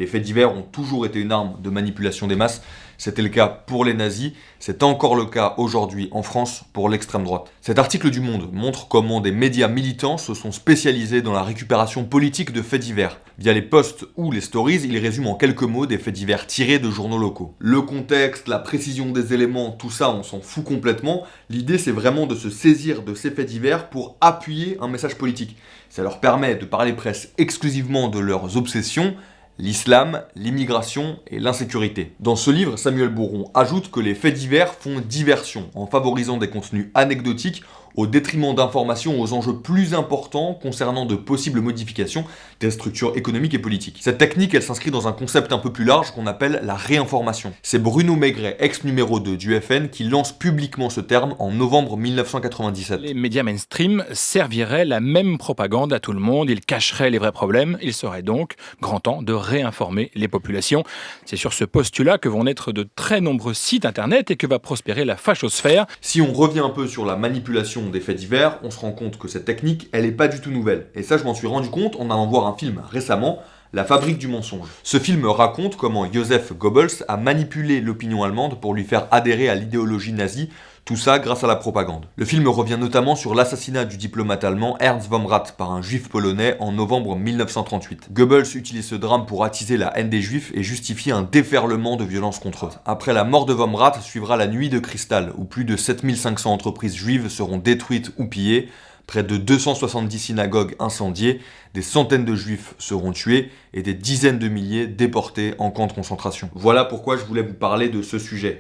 Les faits divers ont toujours été une arme de manipulation des masses. C'était le cas pour les nazis, c'est encore le cas aujourd'hui en France pour l'extrême droite. Cet article du Monde montre comment des médias militants se sont spécialisés dans la récupération politique de faits divers. Via les posts ou les stories, ils résument en quelques mots des faits divers tirés de journaux locaux. Le contexte, la précision des éléments, tout ça on s'en fout complètement. L'idée c'est vraiment de se saisir de ces faits divers pour appuyer un message politique. Ça leur permet de parler presque exclusivement de leurs obsessions, l'islam, l'immigration et l'insécurité. Dans ce livre, Samuel Bourron ajoute que les faits divers font diversion en favorisant des contenus anecdotiques au détriment d'informations aux enjeux plus importants concernant de possibles modifications des structures économiques et politiques. Cette technique, elle s'inscrit dans un concept un peu plus large qu'on appelle la réinformation. C'est Bruno Maigret, ex-numéro 2 du FN, qui lance publiquement ce terme en novembre 1997. Les médias mainstream serviraient la même propagande à tout le monde, ils cacheraient les vrais problèmes, il serait donc grand temps de réinformer les populations. C'est sur ce postulat que vont naître de très nombreux sites internet et que va prospérer la fachosphère. Si on revient un peu sur la manipulation des faits divers, on se rend compte que cette technique, elle est pas du tout nouvelle. Et ça, je m'en suis rendu compte en allant voir un film récemment, La Fabrique du mensonge. Ce film raconte comment Joseph Goebbels a manipulé l'opinion allemande pour lui faire adhérer à l'idéologie nazie, tout ça grâce à la propagande. Le film revient notamment sur l'assassinat du diplomate allemand Ernst von Rath par un juif polonais en novembre 1938. Goebbels utilise ce drame pour attiser la haine des juifs et justifier un déferlement de violence contre eux. Après la mort de von Rath suivra la nuit de cristal, où plus de 7500 entreprises juives seront détruites ou pillées, près de 270 synagogues incendiées, des centaines de juifs seront tués et des dizaines de milliers déportés en camps de concentration. Voilà pourquoi je voulais vous parler de ce sujet.